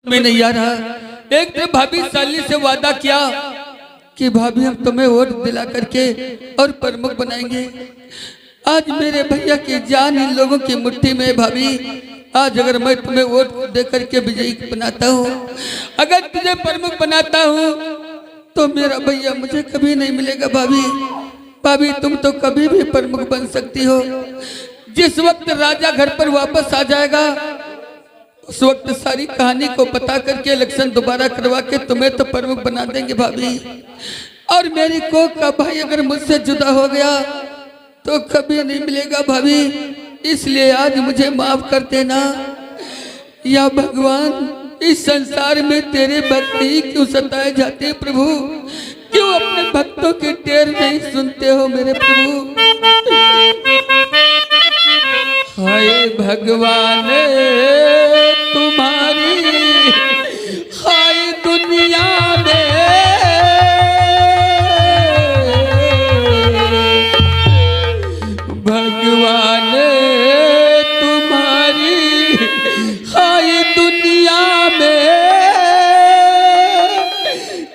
में नहीं आ रहा। एक दिन भाभी साली से वादा किया कि भाभी हम तुम्हें वोट दिला करके और प्रमुख बनाएंगे। आज मेरे भैया की जान इन लोगों की मुट्ठी में भाभी। आज अगर मैं तुम्हें वोट दे करके विजयी बनाता हूँ, अगर तुझे प्रमुख बनाता हूँ, तो मेरा भैया मुझे कभी नहीं मिलेगा भाभी। भाभी तुम तो कभी भी प्रमुख बन सकती हो। जिस वक्त राजा घर पर वापस आ जाएगा, उस वक्त सारी कहानी को पता करके इलेक्शन दोबारा करवा के तुम्हें तो प्रमुख बना देंगे भाभी। और मेरी कोक का भाई अगर मुझसे जुदा हो गया तो कभी नहीं मिलेगा भाभी। इसलिए आज मुझे माफ कर देना। या भगवान, इस संसार में तेरे भक्त ही क्यों सताए जाते हैं प्रभु? क्यों अपने भक्तों के टेर नहीं सुनते हो मेरे प्रभु? हाय भगवान तुम्हारी हाय दुनिया में, भगवान तुम्हारी हाय दुनिया में,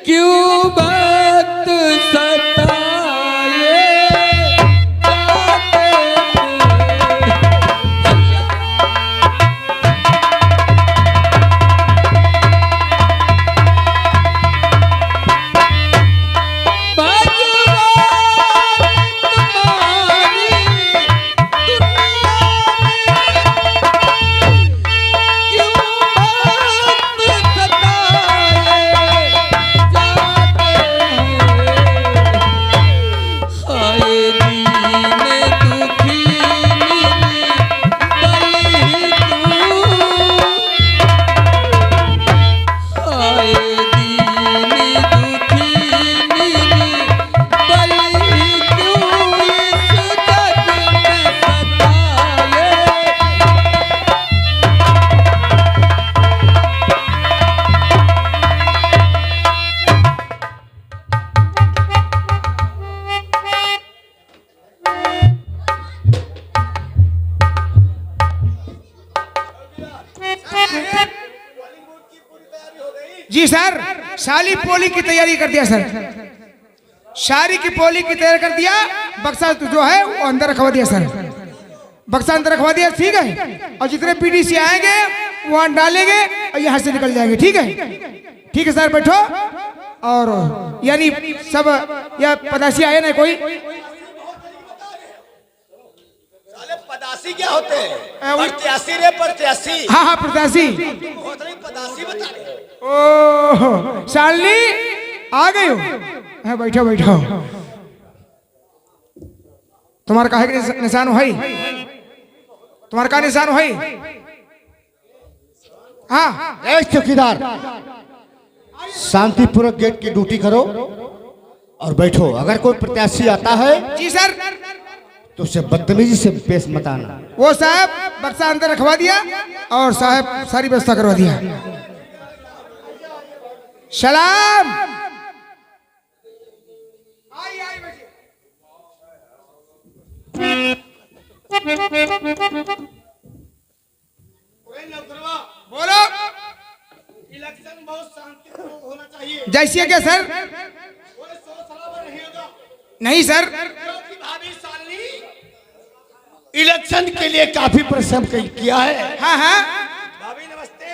क्यों बात सताए जी सर। शाली पोलिंग की तैयारी कर दिया सर। शारी की पोलिंग की तैयारी कर दिया। बक्सा जो है वो अंदर रखवा दिया सर। बक्सा अंदर रखवा दिया, ठीक है। और जितने पीडीसी आएंगे वहां डालेंगे और यहाँ से निकल जाएंगे, ठीक है। ठीक है सर, बैठो। और यानी सब या पदासी आए ना कोई? पदासी क्या होते हैं? प्रत्याशी रे प्रत्याशी। हाँ हाँ प्रत्याशी। पदासी बता रहे। ओह शालिनी आ गई हो? हाँ बैठो बैठो। तुम्हारा काहे के निशान है? तुम्हारा का निशान है? हाँ चौकीदार, शांतिपूर्वक गेट की ड्यूटी करो और बैठो। अगर कोई प्रत्याशी आता है जी सर तो उसे बदतमीजी से पेश मत आना। वो साहब बक्सा अंदर रखवा दिया और साहब सारी व्यवस्था करवा दिया। सलाम। बोलो। इलेक्शन बहुत शांतिपूर्वक होना चाहिए। जैसे क्या सर? कोई शोर शराबा नहीं होगा। नहीं सर। क्योंकि भाभी साली इलेक्शन के लिए काफी परिश्रम किया है। हाँ हाँ भाभी नमस्ते।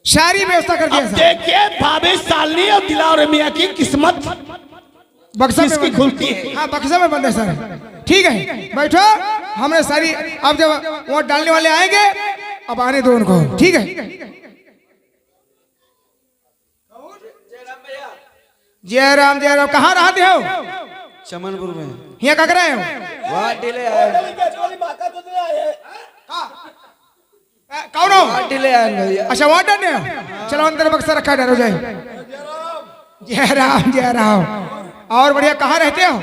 सारी व्यवस्था कर दिया अब सर। देखिए भाभी सालनी और दिलावर मियां की किस्मत बक्सा में किसकी बंद है। खुलती है? हाँ बक्सा में बंद है सर। ठीक है बैठो। हमने सारी अब जब वोट डालने वाले आएंगे अब आने दो उनको, ठीक है। जय राम जय राम। कहाँ रहते हो? चमनपुर में। यहाँ क्या कर रहे हो? वहाँ डिले आए। कौन हो? वहाँ डिले आए भैया। अच्छा वहाँ डरने हो? चलो अंदर बक्सा रखा, डरो जाए। जय राम जय राम। और बढ़िया। कहाँ रहते हो?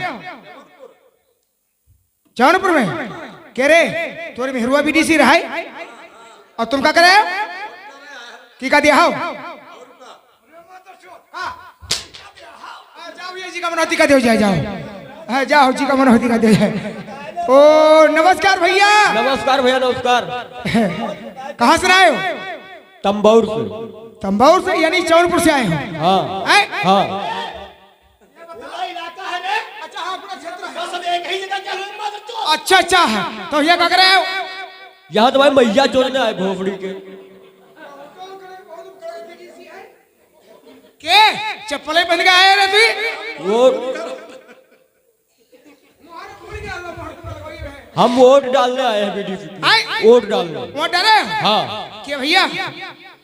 जौनपुर में। कह रहे तोरे मेहरुआ बीडीसी रहा है और तुम क्या करे हो? की का दिया हो? जाओ ये जी का मनौती का दे जाए। जाओ हाँ जाओ जी का मनौती का दे जाए। ओ नमस्कार भैया। नमस्कार भैया नमस्कार। कहाँ से आए हो? तंबौर से। तंबौर से यानी जौनपुर से आए हो? हाँ हैं? हाँ। अच्छा अच्छा है तो ये क्या कर रहे हो? यहाँ तो भाई मैया चोरने आए भोपड़ी के। के चप्पलें पहन के आए रे तू? वो हम वोट डालने आए हैं बीडीसी की। आए? वोट डालने। वोट डाले? हाँ। के भैया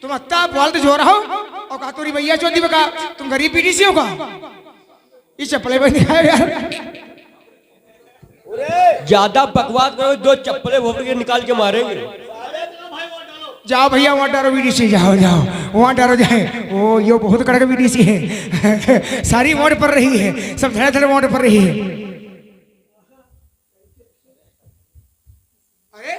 तुम अत्ता बोलते जो रहो और कहा तोरी भैया चौधरी बका तुम गरीब पीडीसी हो का? ये चप्पलें पहन के आए यार। ज्यादा बकवास करो, 2 चप्पलें भोपड़ी के निकाल के मारेंगे। जाओ भैया वहाँ डारो बीडीसी, जाओ जाओ वहाँ डारो जाए। ओ यो बहुत कड़क बीडीसी है। सारी वोट पर रही है, सब धड़े धड़े वोट पर रही है। अरे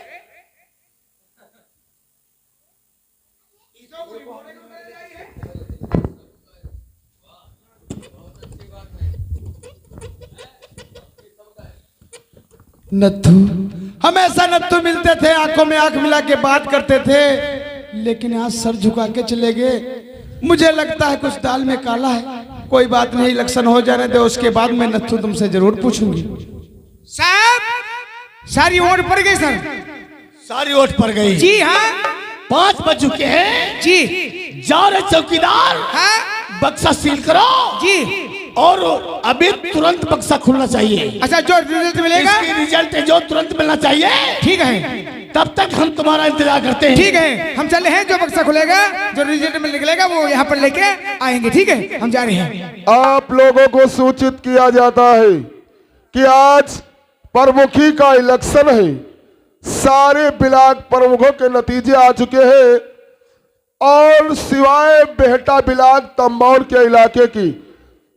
नत्थू, हमेशा नत्थू मिलते थे, आंखों में आंख मिला के बात करते थे, लेकिन आज सर झुका के चले गए। मुझे लगता है कुछ दाल में काला है। कोई बात नहीं, इलेक्शन हो जाने दो, उसके बाद मैं नत्थू तुमसे जरूर पूछूंगी। साहब सारी वोट पड़ गई सर। सारी वोट पड़ गई। जी हाँ 5 बज चुके हैं जी जा रहे चौकीदार, हाँ बक्सा सील करो जी। और अभी तुरंत बक्सा खुलना चाहिए। अच्छा जो रिजल्ट मिलेगा इसकी रिजल्ट जो तुरंत मिलना चाहिए। ठीक है, तब तक हम तुम्हारा इंतजार करते हैं। ठीक है हम चले हैं। जो बक्सा खुलेगा जो रिजल्ट में निकलेगा वो यहाँ पर लेके आएंगे। ठीक है हम जा रहे हैं। आप लोगों को सूचित किया जाता है कि आज प्रमुखी का इलेक्शन है। सारे ब्लॉक प्रमुखों के नतीजे आ चुके हैं और सिवाय बेहटा ब्लॉक तंबौर के इलाके की,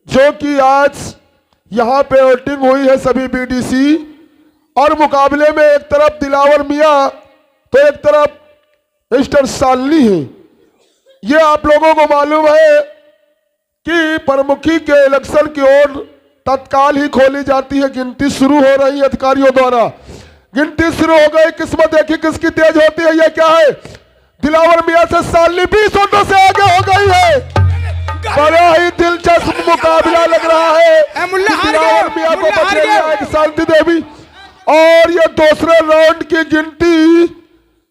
जो कि आज यहाँ पे वोटिंग हुई है सभी बीडीसी, और मुकाबले में एक तरफ दिलावर मियाँ तो एक तरफ मिस्टर सालनी है। ये आप लोगों को मालूम है कि प्रमुखी के इलेक्शन की ओर तत्काल ही खोली जाती है। गिनती शुरू हो रही है, अधिकारियों द्वारा गिनती शुरू हो गई। किस्मत देखी किसकी तेज होती है। ये क्या है, दिलावर मियाँ से सालनी 20 वोटों से आगे हो गई है। बड़ा ही दिलचस्प मुकाबला लग रहा है। मुल्ला हार दिलावर गया, मियाँ को मुल्ला हार बचेगी गया। आज शांति देवी। और ये दूसरे राउंड की गिनती,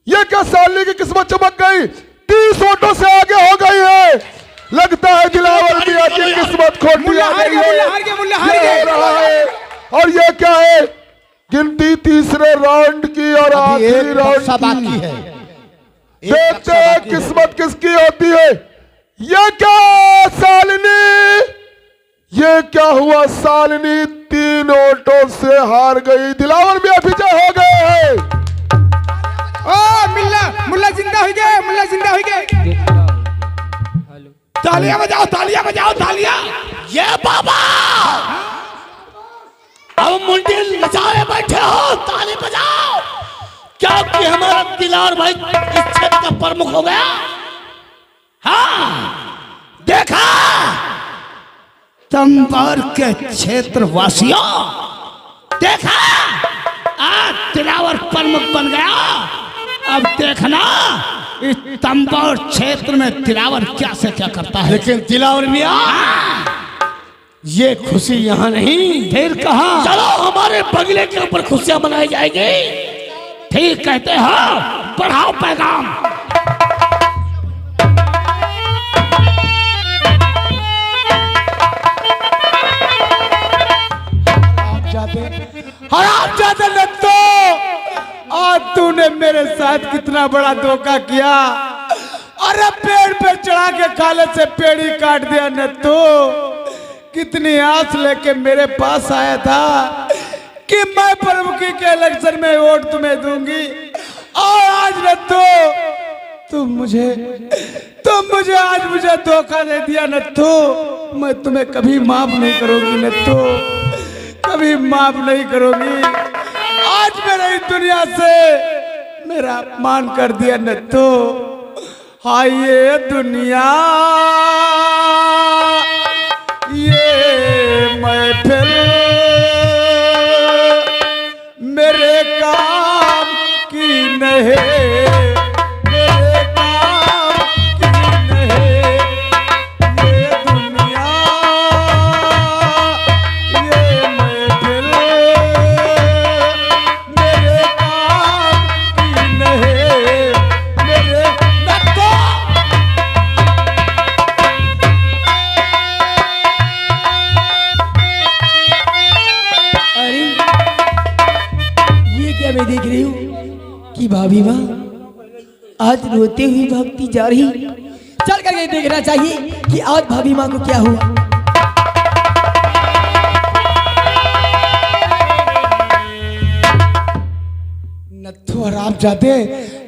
ये क्या सालनी की किस्मत चमक गई, 30 वोटों से आगे हो गई है। लगता है दिलावर मियाँ की किस्मत खोटी मुल्ला आ हार गई गया, है। मुल्ला हार गया, मुल्ला हार ये गया। हो रहा है। और ये क्या है, गिनती तीसरे राउंड की और अभी आखिरी एक राउंड बक्सा बाकी की। है। देखते हैं किस्मत किसकी होती है। ये क्या सालनी, ये क्या हुआ, सालनी 3 वोटों से हार गई। दिलावर भी विजय हो गए हैं। ओ मुल्ला मुल्ला जिंदा हो गए, मुल्ला जिंदा हो गए। तालियां बजाओ, तालियां बजाओ, तालियां। ये बाबा अब मुंडी नचाए बैठे हो, ताली बजाओ। क्या कि हमारा दिलावर भाई इस क्षेत्र का प्रमुख हो गया। हाँ देखा तंबौर के क्षेत्र वासियों, देखा आज दिलावर प्रमुख बन गया। अब देखना इस तंबौर क्षेत्र में दिलावर क्या से क्या करता है। लेकिन दिलावर मियां ये खुशी यहाँ नहीं, फिर कहाँ। चलो हमारे बगले के ऊपर खुशियां मनाई जाएगी। ठीक कहते हो, बढ़ाओ पैगाम। हराम जाते नत्थू, आज तूने मेरे साथ कितना बड़ा धोखा किया। अरे पेड़ पे चढ़ा के खाले से पेड़ ही काट दिया नत्थू। कितनी आस लेके मेरे पास आया था कि मैं प्रमुखी के इलेक्शन में वोट तुम्हें दूंगी, और आज नत्थू तुम मुझे आज मुझे धोखा दे दिया नत्थू। मैं तुम्हें कभी माफ नहीं करूंगी नत्थू, कभी माफ नहीं करूंगी। आज मेरे इस दुनिया से मेरा अपमान कर दिया नत्थू। हाय ये दुनिया, ये महफिल मेरे काम की नहीं, मेरे काम आज रोते हुई भागती जा रही। चल करके देखना चाहिए कि आज भाभी माँ को क्या हुआ। नत्थू हराम जाते,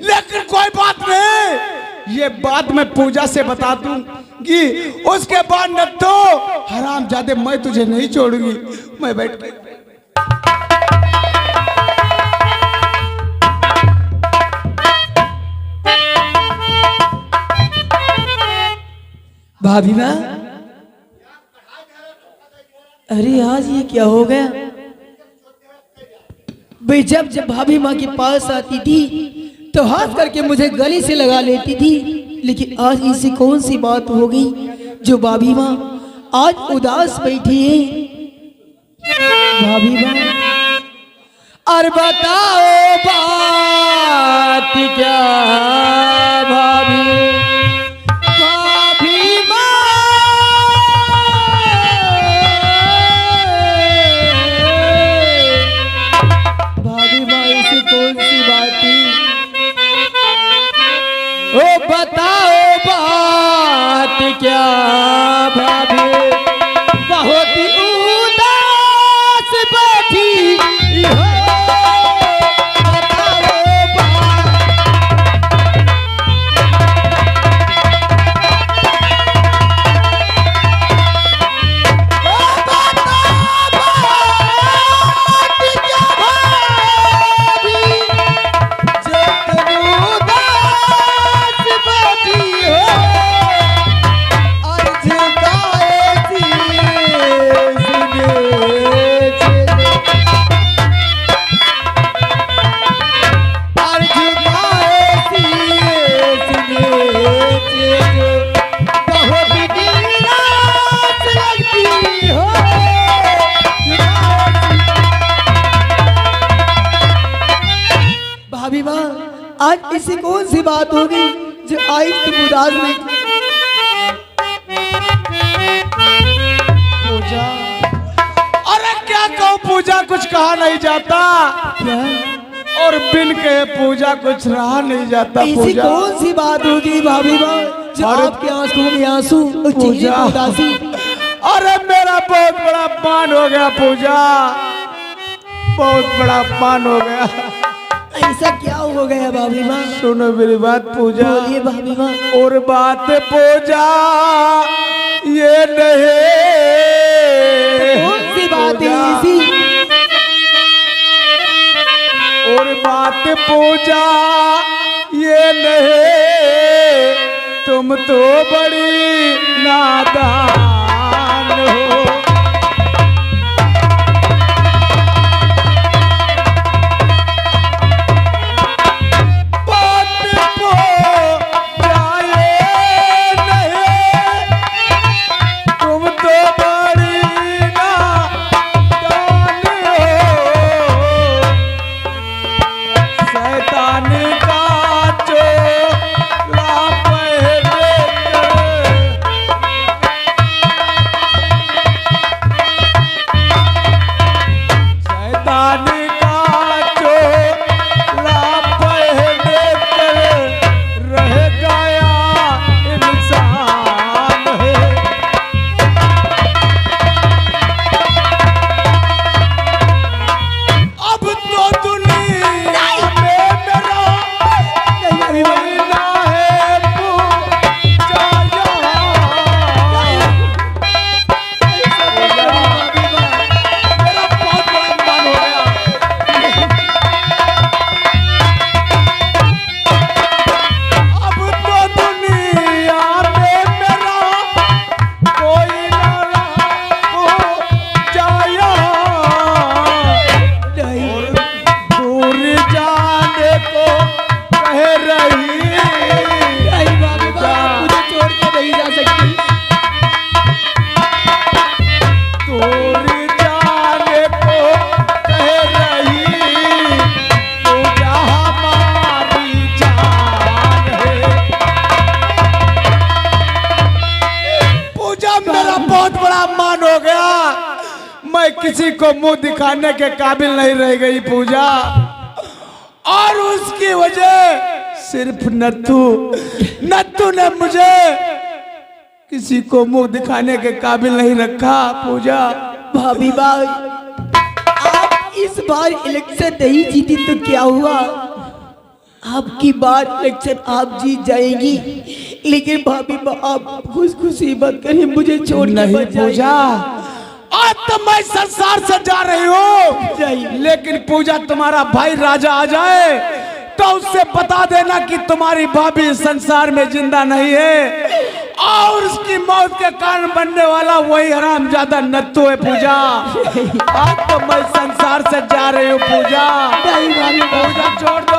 लेकिन कोई बात नहीं, ये बात मैं पूजा से बता दूंगी। उसके बाद नत्थू हराम जाते, मैं तुझे नहीं छोड़ूंगी। मैं बैठ के भाभी माँ, अरे आज ये क्या हो गया भाई? जब जब भाभी माँ के पास आती थी तो हाथ करके मुझे गले से लगा लेती थी, लेकिन आज इसे कौन सी बात हो गई जो भाभी माँ आज उदास बैठी है? भाभी माँ, अरे बताओ बात क्या भाभी? बताओ बात क्या भाभी? बहुत उदास बैठी हो, बताओ बात। आज ऐसी कौन सी बात होगी जो आई तुम उदास में? पूजा, अरे क्या कहूँ पूजा, कुछ कहा नहीं जाता। क्या? और बिन कहे पूजा कुछ रहा नहीं जाता। ऐसी पूजा, कौन सी बात होगी भाभी माँ जो आपके आंखों में आंसू और चेहरे पर उदासी? अरे मेरा बहुत बड़ा अपमान हो गया पूजा, बहुत बड़ा अपमान हो गया। ऐसा क्या हो गया भाभी माँ? सुनो मेरी बात पूजा। बोलिए भाभी माँ। और बात पूजा ये नहीं, कौन सी बात है ऐसी? और बात पूजा ये नहीं, तुम तो बड़ी नादान हो। किसी को मुंह दिखाने के काबिल नहीं रह गई पूजा, और उसकी वजह सिर्फ नत्थू ने मुझे किसी को मुंह दिखाने के काबिल नहीं रखा। पूजा भाभी भाई, आप इस बार इलेक्शन नहीं जीती तो क्या हुआ? आपकी बार इलेक्शन आप जीत जाएंगी, लेकिन भाभी आप खुशी मत करिए, मुझे छोड़ नहीं पूजा। आज तो मैं संसार से जा रही हूँ, लेकिन पूजा तुम्हारा भाई राजा आ जाए तो उससे बता देना कि तुम्हारी भाभी संसार में जिंदा नहीं है और उसकी मौत के कारण बनने वाला वही हरामजादा नत्थू है। पूजा आज तो मैं संसार से जा रही हूँ। पूजा पूजा छोड़ दो।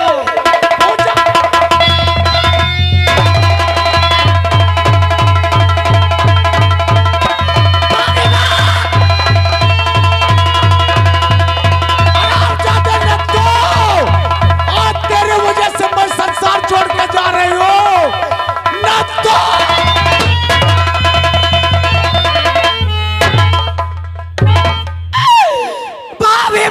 छोड़ के जा रही हो नत्थू। भाभी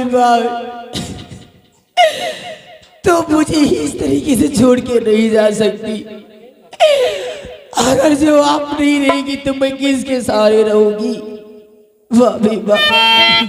भाई, तो मुझे इस तरीके से छोड़ के नहीं जा सकती। अगर जो आप नहीं रहेंगी तो मैं किसके सहारे रहूंगी? भाभी भाई,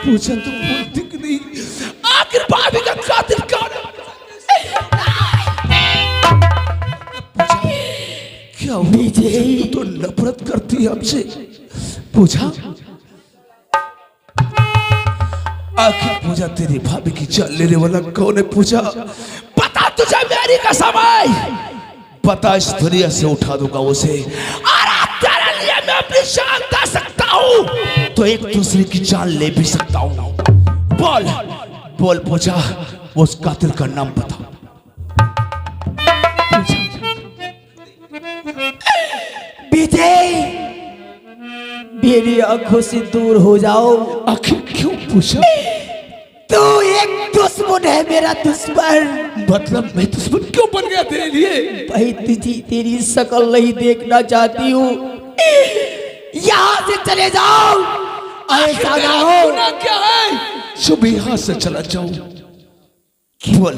पूछा तो बोलती कि नहीं, आखिर भाभी का कातिल कौन है? क्या विजय तो नफरत करती है हमसे। पूछा आखिर पूजा तेरी भाभी की जान लेने वाला कौन है? पूजा बता, तुझे मेरी कसम है, बता, इस दुनिया से उठा दूंगा उसे और तेरे लिए मैं अपनी जान दे सकता हूँ तो एक दूसरे की जान ले भी सकता हूँ। बोल बोल पूजा, उस कातिल का नाम बता। विजय, मेरी आंखों से दूर हो जाओ। आखिर क्यों पूछा? तू एक दुश्मन है, मेरा दुश्मन। मतलब मैं दुश्मन क्यों बन गया तेरे लिए? भाई तेरी शक्ल नहीं देखना चाहती हूँ, यहाँ से चले जाओ। ऐसा ना हो। गुनाह क्या है जो मैं यहाँ से चला जाऊं? बोल।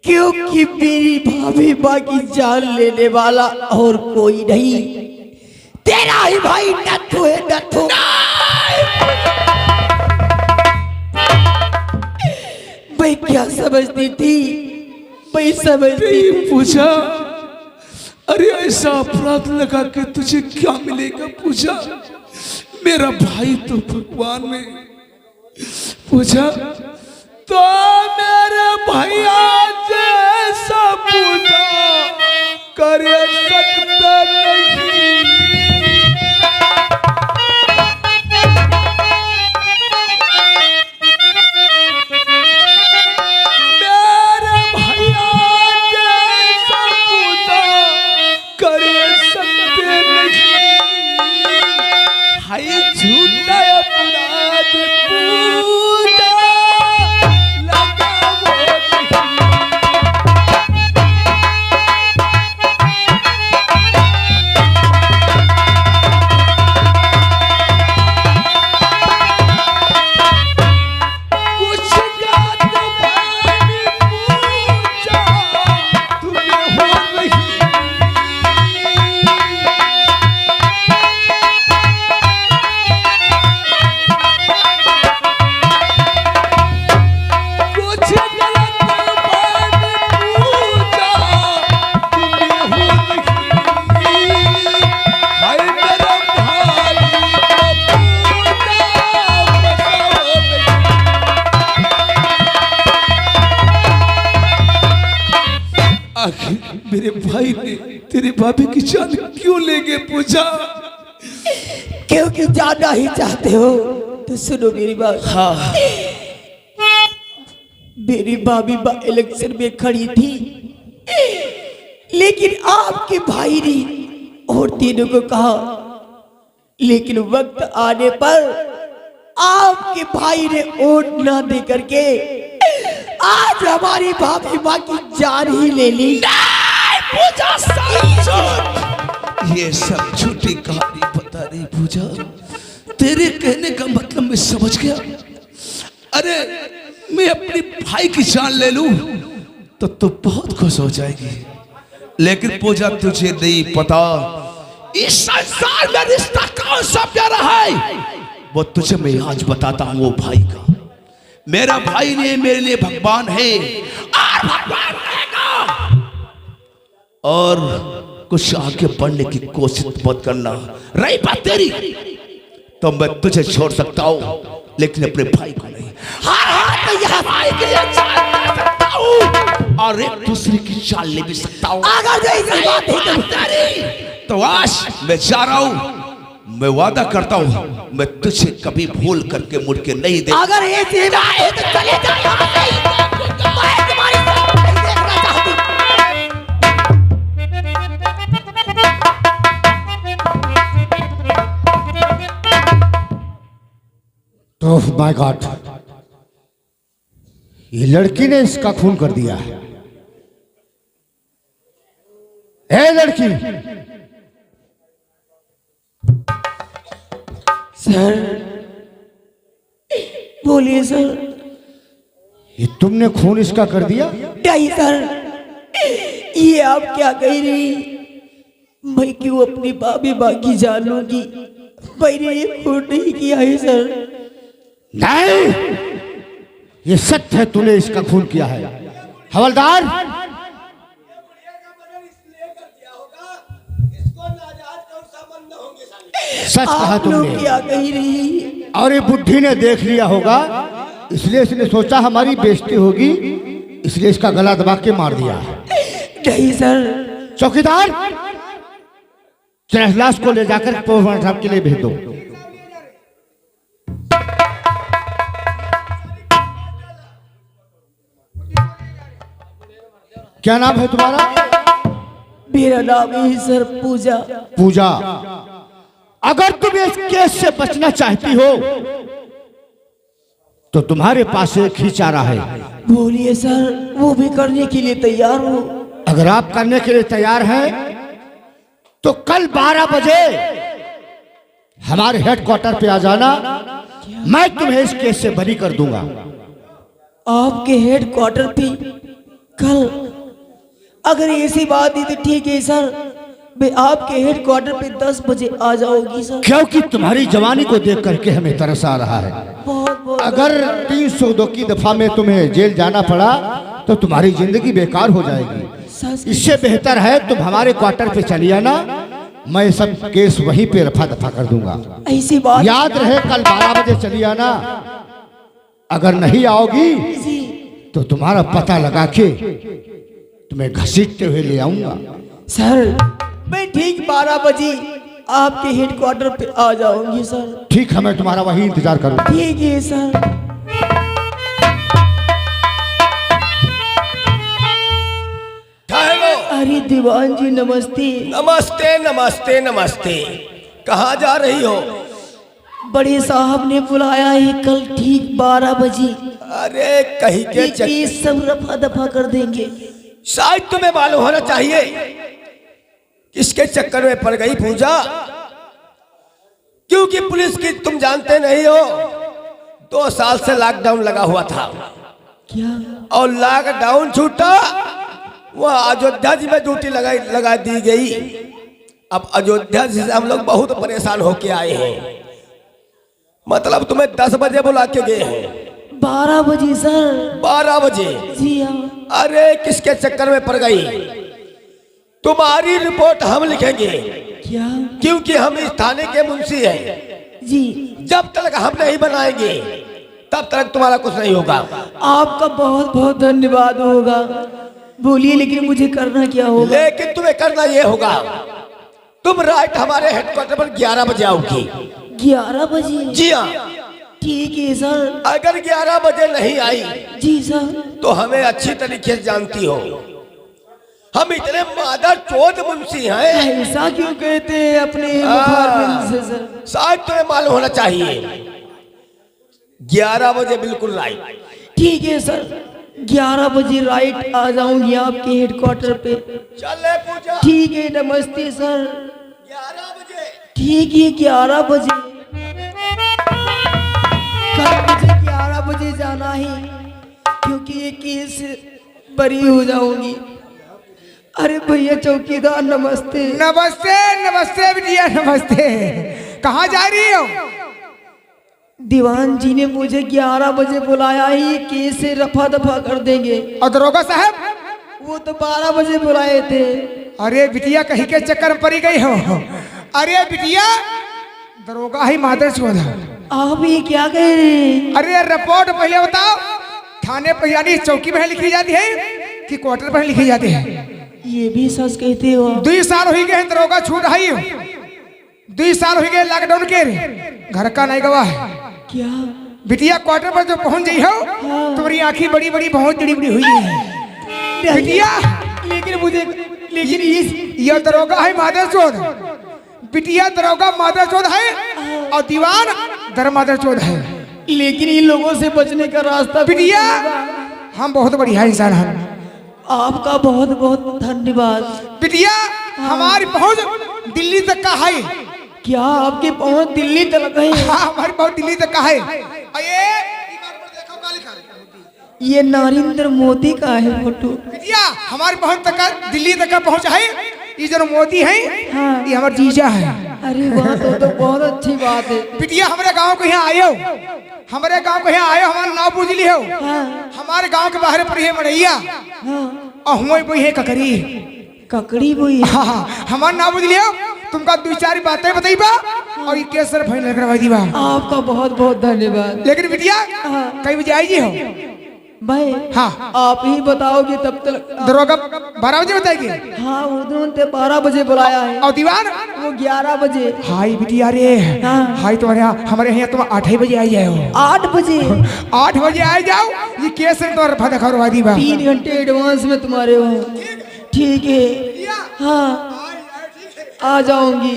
क्योंकि मेरी भाभी माँ की जान लेने वाला और कोई नहीं, तेरा ही भाई नत्थू है। नत्थू मैं क्या समझती थी, मैं समझती थी। पूछा अरे ऐसा अपराध लगा के तुझे क्या मिलेगा? पूछा मेरा भाई तो भगवान में। पूछा तो मेरे भैया जैसा पूजा कर सकता नहीं। मेरे भैया जैसा पूजा कर सकते नहीं। हाय झूठा अपराध पूजा लगा वो नहीं। कुछ याद भाई पूजा तुम्हें हो नहीं। भाभी की जान क्यों लेंगे पूजा? क्योंकि जानना ही चाहते हो तो सुनो मेरी बात। हाँ मेरी भाभी इलेक्शन में खड़ी थी, लेकिन आपके भाई ने और तीनों को कहा, लेकिन वक्त आने पर आपके भाई ने वोट ना दे करके आज हमारी भाभी माँ की जान ही ले ली। पूजा ये सब झूठी कहानी बता रही पूजा। तेरे कहने का मतलब मैं समझ गया। अरे मैं अपनी भाई की जान ले लूं तो तू बहुत खुश हो जाएगी, लेकिन पूजा तुझे नहीं पता इस संसार में रिश्ता कौन सा प्यारा है वो तुझे मैं आज बताता हूं। वो भाई का, मेरा भाई ने मेरे लिए भगवान है और भगवान रहेगा। और कुछ आगे बढ़ने की कोशिश मत करना। रही बात तेरी तो मैं तुझे छोड़ सकता हूं, लेकिन अपने भाई को नहीं। हाँ तो यह भाई के लिए चाल ले सकता हूं और एक दूसरे की चाल ले भी सकता हूं। अगर ऐसी बात है तो आज मैं जा रहा हूं। मैं वादा करता हूं मैं तुझे कभी भूल करके मुड़ के नहीं दे। अगर ऐसी बात है तो चले जाओ यहाँ से। मैं तुम्हारी तरफ नहीं देखना चाहती। तो माय गॉड, ये लड़की ने इसका खून कर दिया है। ए लड़की, सर बोलिए सर। ये तुमने खून इसका कर दिया? नहीं सर, ये आप क्या कह रही? मैं क्यों अपनी भाभी माँ की जान लूंगी? मैंने ये खून नहीं किया है सर। नहीं, ये सत्य है, तूने इसका खून किया है। हवलदार, सच कहा आप लोग तुमने। क्या कह रही? और ये बुढ़ी ने देख लिया होगा, इसलिए इसने सोचा हमारी बेइज्जती होगी, इसलिए इसका गला दबा के मार दिया। नहीं सर। चौकीदार, चल लाश को ले जाकर पोस्टमार्टम साहब के लिए भेज दो। क्या नाम है तुम्हारा? मेरा नाम है सर पूजा। पूजा, अगर तुम इस केस से बचना चाहती हो तो तुम्हारे पास एक ही चारा है। बोलिए सर, वो भी करने के लिए तैयार हो। अगर आप करने के लिए तैयार हैं तो कल 12 बजे हमारे हेडक्वार्टर पे आ जाना। मैं तुम्हें इस केस से बरी कर दूंगा। आपके हेडक्वार्टर पे कल? अगर ऐसी बात है तो ठीक है सर, मैं आपके हेडक्वार्टर पे 10 बजे आ जाऊंगी सर। क्योंकि तुम्हारी जवानी को देख करके हमें तरस आ रहा है। बहुत बहुत अगर 302 की दफा में तुम्हें जेल जाना पड़ा तो तुम्हारी जिंदगी बेकार हो जाएगी। सच। इससे बेहतर है तुम हमारे क्वार्टर पे चली आना, मैं सब केस वहीं पे रफा दफा कर दूंगा। ऐसी बात याद रहे, कल 12 बजे चली आना। अगर नहीं आओगी जी। तो तुम्हारा पता लगा के तुम्हें घसीटते हुए ले आऊंगा। सर मैं ठीक 12 बजे आपके हेडक्वार्टर पे आ जाऊंगी सर। ठीक है, मैं तुम्हारा वही इंतजार करूंगा। ठीक है सर। अरे दीवान जी नमस्ते। नमस्ते नमस्ते नमस्ते। कहाँ जा रही हो? बड़े साहब ने बुलाया है कल ठीक 12 बजे। अरे कहीं के ये सब रफा दफा कर देंगे। शायद तुम्हें मालूम होना चाहिए किसके चक्कर में पड़ गई पूजा, क्योंकि पुलिस की तुम जानते नहीं हो 2 साल से लॉकडाउन लगा हुआ था। क्या? और लॉकडाउन छूटा, वह अयोध्या जी में ड्यूटी लगा दी गई। अब अयोध्या जी से हम लोग बहुत परेशान होके आए हैं। मतलब तुम्हें 10 बजे बुला के गए हैं। 12 बजे सर। 12 बजे? जी हाँ। अरे किसके चक्कर में पड़ गई? तुम्हारी रिपोर्ट हम लिखेंगे। क्या? क्योंकि हम इस थाने के मुंशी हैं। जी। जब तक हम नहीं बनाएंगे तब तक तुम्हारा कुछ नहीं होगा। आपका बहुत बहुत धन्यवाद होगा। बोलिए, लेकिन मुझे करना क्या होगा? लेकिन तुम्हें करना ये होगा, तुम राइट हमारे हेडक्वार्टर पर 11 बजे आओगी। 11 बजे? जी हाँ। ठीक है सर। अगर 11 बजे नहीं आई जी सर। तो हमें अच्छी तरीके से जानती हो, हम इतने मादर चोद मुंशी हैं। ऐसा क्यों कहते हैं अपने मुखारबिंद से सर? शायद तुम्हें मालूम होना चाहिए। 11 बजे बिल्कुल राइट। ठीक है सर, 11 बजे राइट आ जाऊंगी आपके हेडक्वार्टर पे। चले पूजा। ठीक है, नमस्ते सर। 11 बजे। ठीक है, 11 बजे। कल मुझे 11 बजे जाना है, क्योंकि ये केस बरी हो जाऊंगी। अरे भैया चौकीदार नमस्ते। नमस्ते नमस्ते बिटिया नमस्ते। कहाँ जा रही हो? दीवान जी ने मुझे 11 बजे बुलाया है, ये केस से रफा दफा कर देंगे। और दरोगा साहब? वो तो 12 बजे बुलाए थे। अरे बिटिया कहीं के चक्कर में पड़ी गई हो। अरे बिटिया, दरोगा ही मादर चौधा। आप ये क्या कह रहे हैं? अरे रिपोर्ट पहले बताओ, थाने पर यानी चौकी में लिखी जाती है कि क्वार्टर पर लिखी जाती है? ये भी सच कहते हो? 2 साल हो गए दरोगा छूट आई। 2 साल हो गए लॉकडाउन के, घर का नहीं गवाह है। क्या बिटिया क्वार्टर पर जो पहुंच गई हो, तुम्हारी आंखें बड़ी बड़ी बहुत बड़ी बड़ी हुई है बिटिया। लेकिन मुझे, लेकिन ये दरोगा है मादर चौध। बिटिया दरोगा मादर चौध है और दीवान दर मादर चौध है। लेकिन इन लोगों से बचने का रास्ता बिटिया, हम बहुत बढ़िया इंसान हैं। आपका बहुत बहुत धन्यवाद। बिटिया, हमारी पहुंच दिल्ली तक का है। क्या आपकी पहुंच दिल्ली तक है? हाँ, हमारी पहुंच दिल्ली तक का है। ये नरेंद्र मोदी का है फोटो। बिटिया, हमारी पहुंच तक का दिल्ली तक का पहुंच है। ये जो मोदी है, हाँ। ये हमारे जीजा है। अरे वाह, तो बहुत अच्छी बात है। बिटिया, हमारे गांव को यहाँ आयो, हमारे गांव को यहाँ आयो, हमारा नाव पूछ लियो। हाँ। हमारे गांव के बाहर पड़ी है मड़ैया, हाँ। और हुई बोई है ककरी। ककड़ी बोई? हाँ, हमारा नाव पूछ लियो, तुमका 2-4 बातें बताइबा और ये केस सर फाइनल करवा दीबा। आपका बहुत बहुत धन्यवाद। लेकिन बिटिया, हाँ। कई बजे आएगी हो? भाई हाँ, आप ही बताओगे तब तक। दरोगा 12 बजे बताएगी? हाँ, उन्होंने 12 बजे बुलाया है। और दीवान? वो 11 बजे। हाय बिटिया रे, हाँ। हाय तुम्हारे यहाँ, हमारे यहाँ तुम 8 बजे आई जाओ। 8 बजे? 8 बजे आ जाओ, ये केस तो रफा दफा करवा दीबा। 3 घंटे एडवांस में तुम्हारे वहाँ। ठीक है, हाँ, आ जाऊंगी।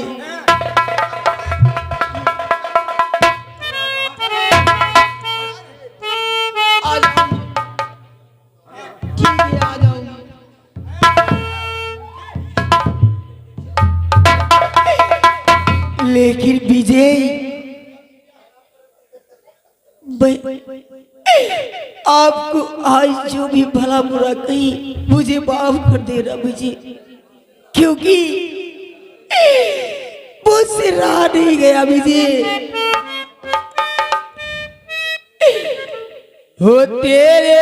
ठीक है, आ जाऊंगी। लेकिन विजय, आपको आज जो भी भला बुरा कही, मुझे माफ कर देना विजय, क्योंकि मुझसे रहा नहीं गया विजय। हो तेरे